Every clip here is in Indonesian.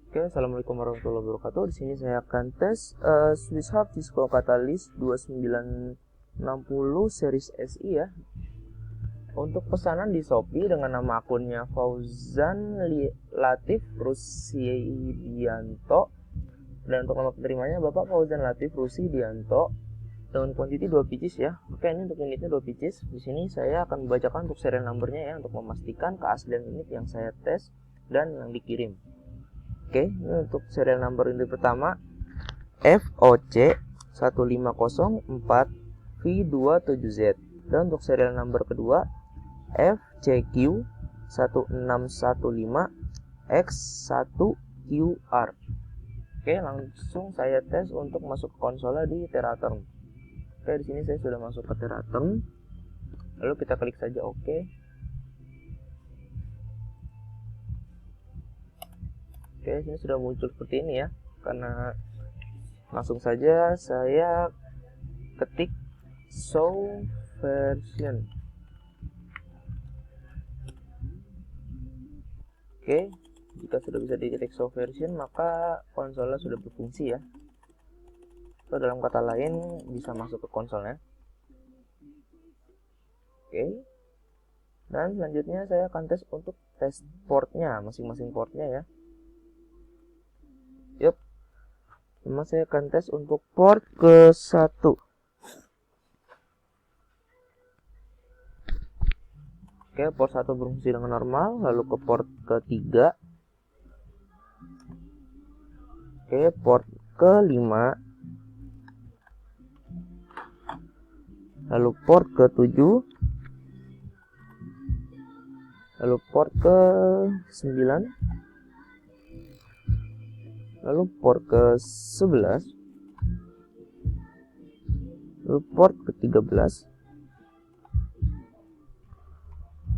Oke, assalamualaikum warahmatullahi wabarakatuh. Di sini saya akan tes Swiss Hub Cisco Catalyst 2960 series SI ya. Untuk pesanan di Shopee dengan nama akunnya Fauzan Latif Rusidianto, dan untuk nama penerimanya Bapak Fauzan Latif Rusidianto dengan kuantiti 2 pieces ya. Oke, ini untuk unitnya 2 pieces. Di sini saya akan membacakan untuk serial numbernya ya, untuk memastikan keaslian unit yang saya tes dan yang dikirim. Oke, ini untuk serial number unit pertama FOC 1504V27Z, dan untuk serial number kedua FCQ 1615X1QR. Oke, langsung saya tes untuk masuk ke konsolnya di Teraterm. Oke, di sini saya sudah masuk ke Teraterm. Lalu kita klik saja OK. Oke, ini sudah muncul seperti ini ya. Karena langsung saja saya ketik show version. Oke, jika sudah bisa diketik show version, maka konsolnya sudah berfungsi ya. Atau dalam kata lain bisa masuk ke konsolnya. Oke. Dan selanjutnya saya akan tes untuk tes portnya, masing-masing portnya ya. Yup. Cuma saya akan tes untuk port ke 1. Oke, port 1 berfungsi dengan normal. Lalu ke port ke 3. Oke, port ke 5. Lalu port ke 7. Lalu port ke 9. Lalu port ke 11. Lalu port ke 13.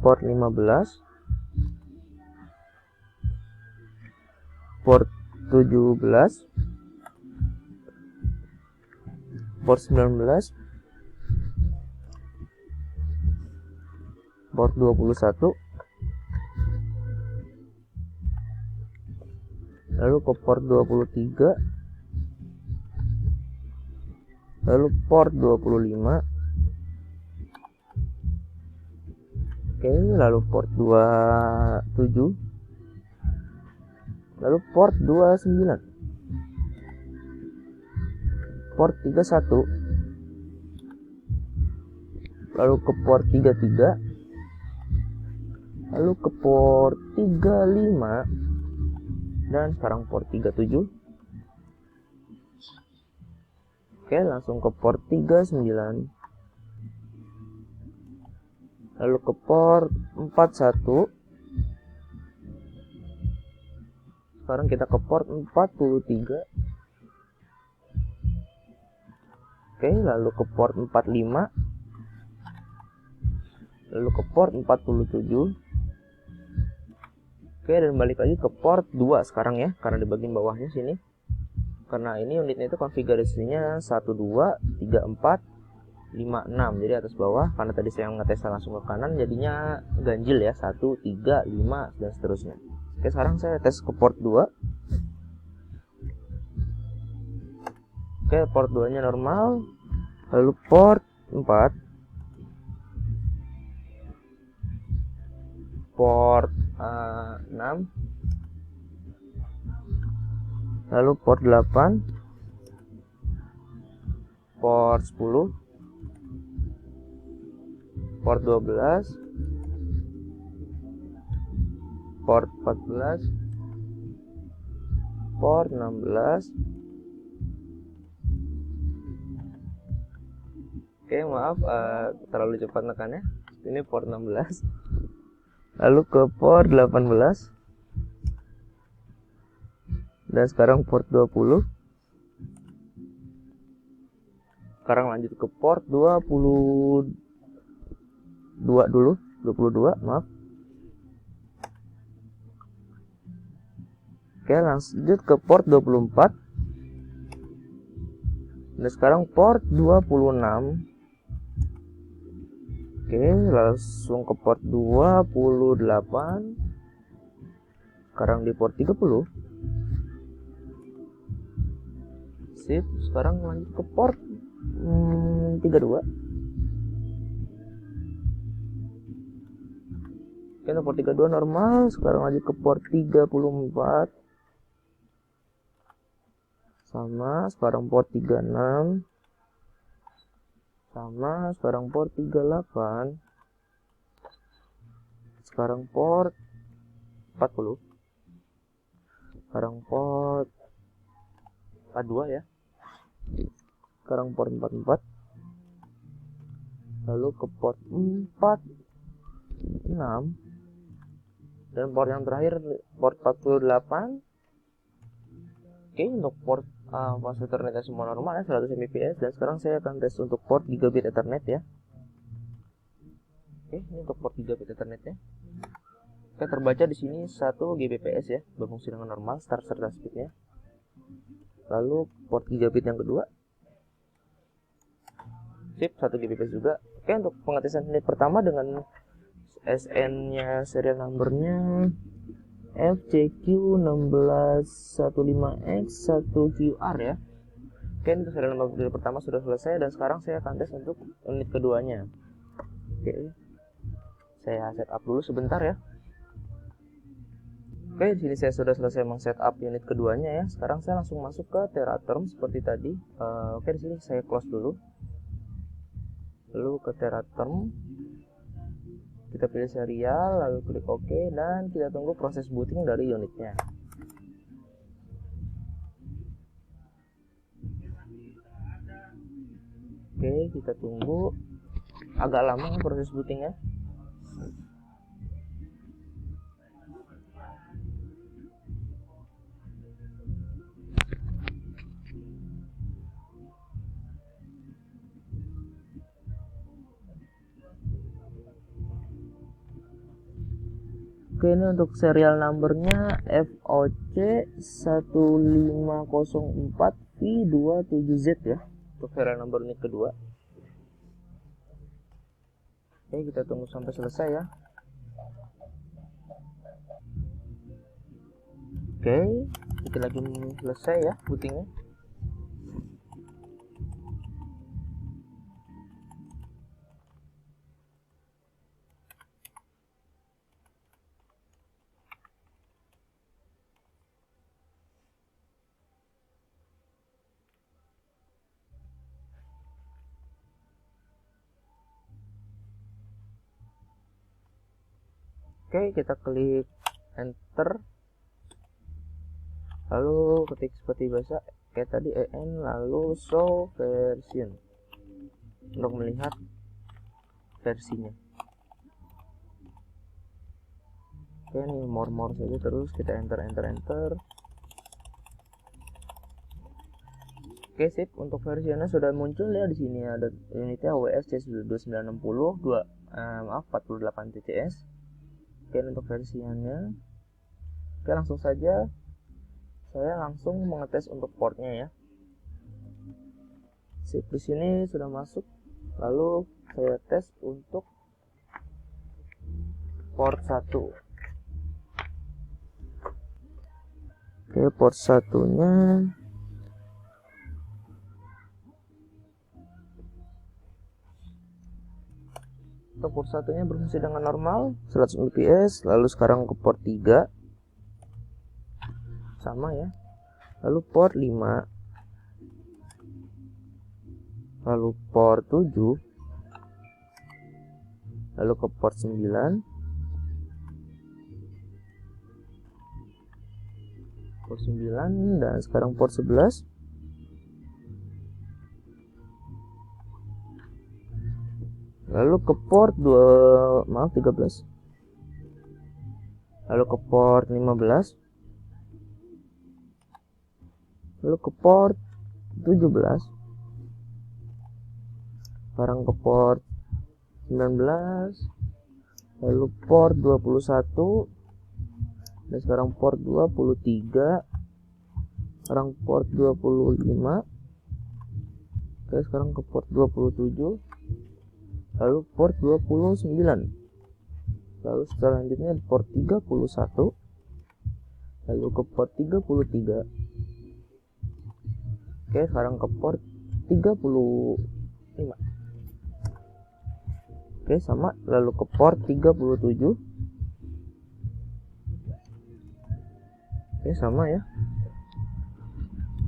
Port 15. Port 17. Port 19. Port 21. Lalu ke port 23. Lalu port 25. Oke, lalu port 27. Lalu port 29. Port 31. Lalu ke port 33. Lalu ke port 35. Dan sekarang port 37. Oke, langsung ke port 39. Lalu ke port 41. Sekarang kita ke port 43. Oke, lalu ke port 45. Lalu ke port 47. Oke, dan balik lagi ke port 2 sekarang ya, karena di bagian bawahnya sini. Karena ini unitnya itu konfigurasinya 1, 2, 3, 4, 5, 6. Jadi atas bawah, karena tadi saya ngetes langsung ke kanan, jadinya ganjil ya, 1, 3, 5, dan seterusnya. Oke, sekarang saya tes ke port 2. Oke, port 2 nya normal. Lalu port 4. Port 6. Lalu port 8. Port 10. Port 12. Port 14. Port 16. Oke, maaf terlalu cepat nekannya. Ini port 16. Lalu ke port 18. Dan sekarang port 20. Sekarang lanjut ke port 22 dulu, 22, maaf. Oke, lanjut ke port 24. Dan sekarang port 26. Oke, langsung ke port 28. Sekarang di port 30. Sip, sekarang lanjut ke port 32. Oke, untuk port 32 normal. Sekarang lanjut ke port 34. Sama, sekarang port 36. Sama, sekarang port 38. Sekarang port 40. Sekarang port 42 ya. Sekarang port 44. Lalu ke port 46. Dan port yang terakhir port 48. Oke, untuk port pas Ethernetnya semua normal ya, 100 Mbps. Dan sekarang saya akan tes untuk port gigabit Ethernet ya. Oke, ini untuk port gigabit Ethernetnya. Oke, terbaca di sini 1 Gbps ya, berfungsi dengan normal, start serta speednya. Lalu port gigabit yang kedua. Sip, 1 Gbps juga. Oke, untuk pengetesan unit pertama dengan SN-nya serial numbernya FCQ1615X1QR ya. Oke, untuk serial number unit pertama sudah selesai dan sekarang saya akan tes untuk unit keduanya. Oke, saya setup dulu sebentar ya. Oke, di sini saya sudah selesai men-setup unit keduanya ya. Sekarang saya langsung masuk ke Teraterm seperti tadi. Oke, di sini saya close dulu. Lalu ke Teraterm. Kita pilih serial, lalu klik OK dan kita tunggu proses booting dari unitnya. Oke, kita tunggu. Agak lama proses bootingnya. Oke, ini untuk serial numbernya FOC1504V27Z ya, untuk serial number unit kedua. Oke, kita tunggu sampai selesai ya. Oke, kita lagi selesai ya bootingnya. Oke, kita klik enter, lalu ketik seperti biasa kayak tadi en, lalu show version untuk melihat versinya. Oke, ini more saja terus, kita enter. Oke, sip, untuk versinya sudah muncul ya. Di sini ada unitnya WSC2960 48 TCS. Oke, untuk versinya. Oke, langsung saja saya langsung mengetes untuk portnya ya. Sip, di sini sudah masuk. Lalu saya tes untuk port 1. Oke, port 1-nya untuk port 1-nya berfungsi dengan normal 100 Mbps. Lalu sekarang ke port 3 sama ya. Lalu port 5, lalu port 7, lalu ke port 9, dan sekarang port 11. Lalu ke port 13. Lalu ke port 15. Lalu ke port 17. Sekarang ke port 19. Lalu port 21. Dan sekarang port 23. Sekarang port 25. Oke, sekarang ke port 27. Lalu port 29. Lalu selanjutnya port 31. Lalu ke port 33. Oke, sekarang ke port 35. Oke, sama, lalu ke port 37. Oke, sama ya.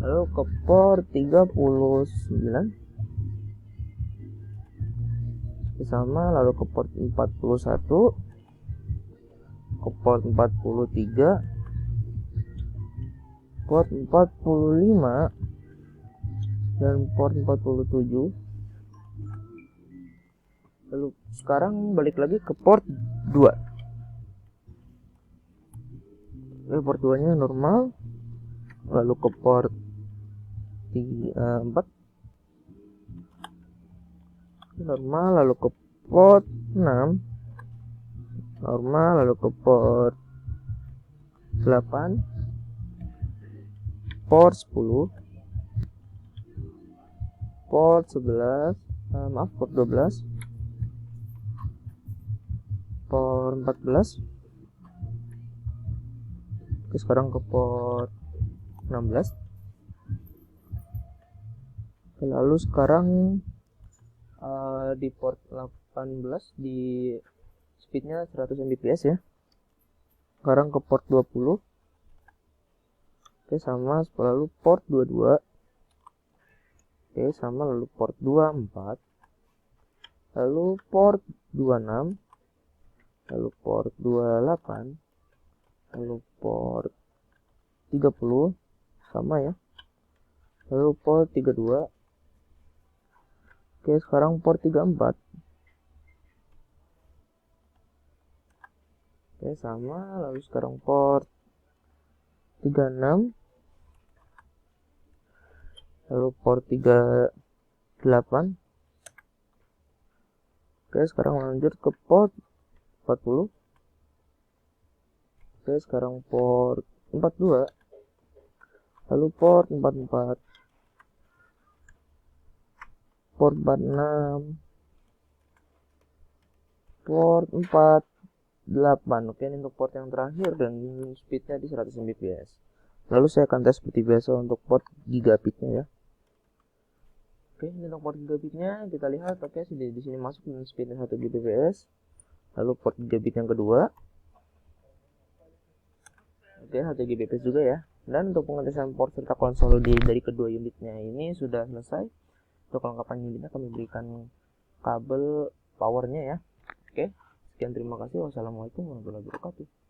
Lalu ke port 39. Oke, sama, lalu ke port 41. Ke port 43. Port 45 dan port 47. Lalu sekarang balik lagi ke port 2. Oke, port 2 nya normal. Lalu ke port 4 normal, lalu ke port 6 normal, lalu ke port 8, port 10, port 11, port 12, port 14. Oke, sekarang ke port 16. Oke, lalu sekarang di port 18 di speednya 100 Mbps ya. Sekarang ke port 20. Oke, sama, lalu port 22. Oke, sama, lalu port 24. Lalu port 26. Lalu port 28. Lalu port 30, sama ya. Lalu port 32. Oke, sekarang port 34. Oke, sama, lalu sekarang port 36. Lalu port 38. Oke, sekarang lanjut ke port 40. Oke, sekarang port 42. Lalu port 44. Port 46. Port 48. Oke, ini untuk port yang terakhir dan speednya di 100 Mbps. Lalu saya akan tes seperti biasa untuk port gigabitnya ya. Oke, ini untuk port gigabitnya kita lihat. Oke, di sini masuk dengan speednya 1 Gbps. Lalu port gigabit yang kedua. Oke, 1 Gbps juga ya. Dan untuk pengetesan port serta konsolidir dari kedua unitnya ini sudah selesai. Untuk kelengkapan unitnya kami berikan kabel powernya ya. Oke, sekian, terima kasih. Wassalamualaikum warahmatullahi wabarakatuh.